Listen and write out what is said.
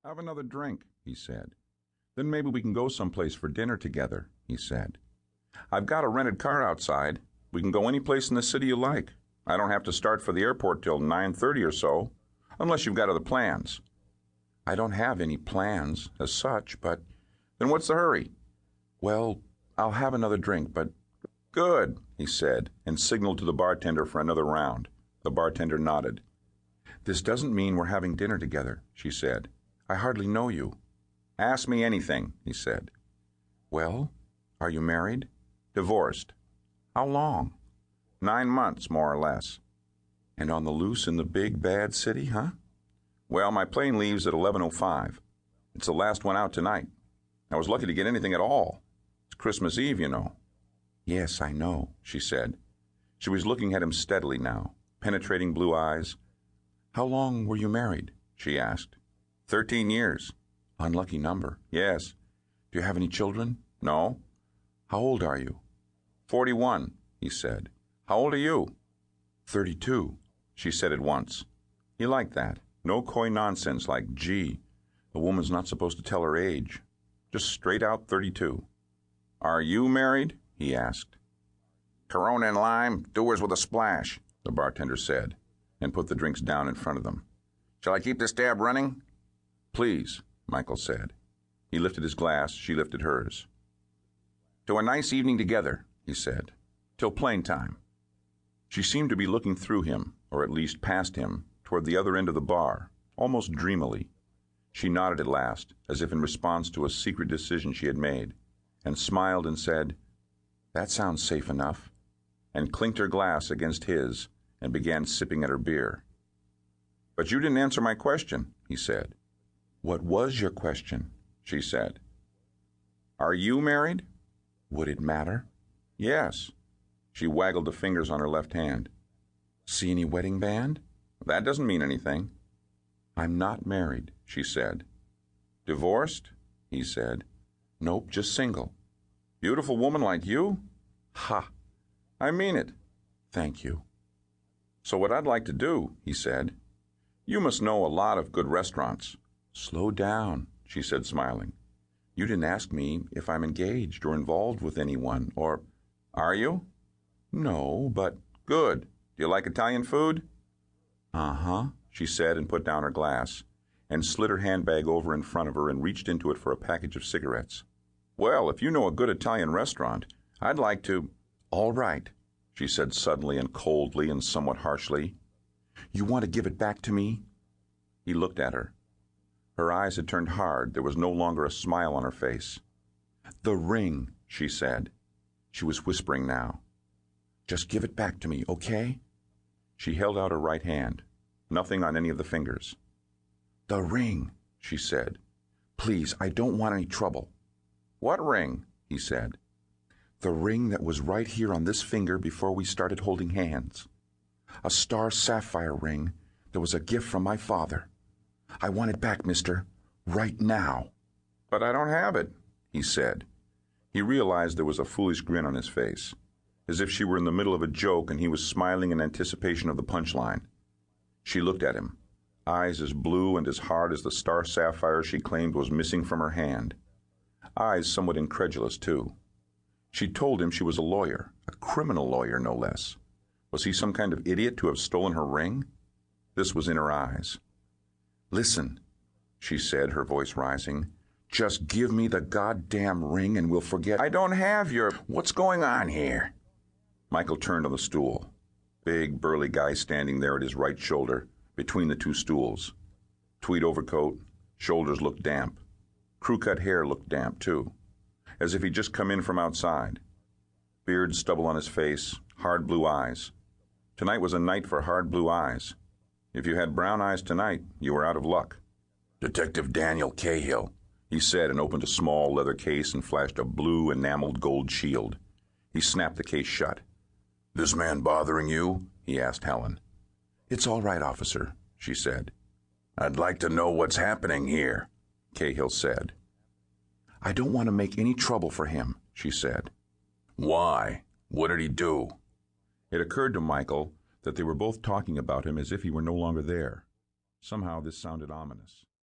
Have another drink, he said. Then maybe we can go someplace for dinner together, he said. I've got a rented car outside. We can go any place in the city you like. I don't have to start for the airport till 9:30 or so, unless you've got other plans. I don't have any plans as such, but then what's the hurry? Well, I'll have another drink, but good, he said, and signaled to the bartender for another round. The bartender nodded. This doesn't mean we're having dinner together, she said. I hardly know you. Ask me anything, he said. Well, are you married? Divorced. How long? 9 months, more or less. And on the loose in the big, bad city, huh? Well, my plane leaves at 11:05. It's the last one out tonight. I was lucky to get anything at all. It's Christmas Eve, you know. Yes, I know, she said. She was looking at him steadily now, penetrating blue eyes. How long were you married? She asked. 13 years. Unlucky number. Yes. Do you have any children? No. How old are you? 41, he said. How old are you? 32, she said at once. He liked that. No coy nonsense like, gee, a woman's not supposed to tell her age. Just straight out 32. Are you married? He asked. Corona and lime, doers with a splash, the bartender said, and put the drinks down in front of them. Shall I keep this tab running? Please, Michael said. He lifted his glass, she lifted hers. To a nice evening together, he said, till plane time. She seemed to be looking through him, or at least past him, toward the other end of the bar, almost dreamily. She nodded at last, as if in response to a secret decision she had made, and smiled and said, That sounds safe enough, and clinked her glass against his and began sipping at her beer. But you didn't answer my question, he said. What was your question? She said. Are you married? Would it matter? Yes. She waggled the fingers on her left hand. See any wedding band? That doesn't mean anything. I'm not married, she said. Divorced? He said. Nope, just single. Beautiful woman like you? Ha! I mean it. Thank you. So what I'd like to do, he said, you must know a lot of good restaurants. Slow down, she said, smiling. You didn't ask me if I'm engaged or involved with anyone, or... Are you? No, but... Good. Do you like Italian food? Uh-huh, she said and put down her glass, and slid her handbag over in front of her and reached into it for a package of cigarettes. Well, if you know a good Italian restaurant, I'd like to... All right, she said suddenly and coldly and somewhat harshly. You want to give it back to me? He looked at her. Her eyes had turned hard. There was no longer a smile on her face. The ring, she said. She was whispering now. Just give it back to me, okay? She held out her right hand. Nothing on any of the fingers. The ring, she said. Please, I don't want any trouble. What ring? He said. The ring that was right here on this finger before we started holding hands. A star sapphire ring that was a gift from my father. I want it back, mister. Right now. But I don't have it, he said. He realized there was a foolish grin on his face, as if she were in the middle of a joke and he was smiling in anticipation of the punchline. She looked at him, eyes as blue and as hard as the star sapphire she claimed was missing from her hand. Eyes somewhat incredulous, too. She told him she was a lawyer, a criminal lawyer, no less. Was he some kind of idiot to have stolen her ring? This was in her eyes. Listen, she said, her voice rising. Just give me the goddamn ring and we'll forget. I don't have your... What's going on here? Michael turned on the stool. Big, burly guy standing there at his right shoulder, between the two stools. Tweed overcoat, shoulders looked damp. Crew-cut hair looked damp, too, as if he'd just come in from outside. Beard, stubble on his face, hard blue eyes. Tonight was a night for hard blue eyes. If you had brown eyes tonight, you were out of luck. Detective Daniel Cahill, he said, and opened a small leather case and flashed a blue enameled gold shield. He snapped the case shut. This man bothering you? He asked Helen. It's all right, officer, she said. I'd like to know what's happening here, Cahill said. I don't want to make any trouble for him, she said. Why? What did he do? It occurred to Michael that they were both talking about him as if he were no longer there. Somehow this sounded ominous.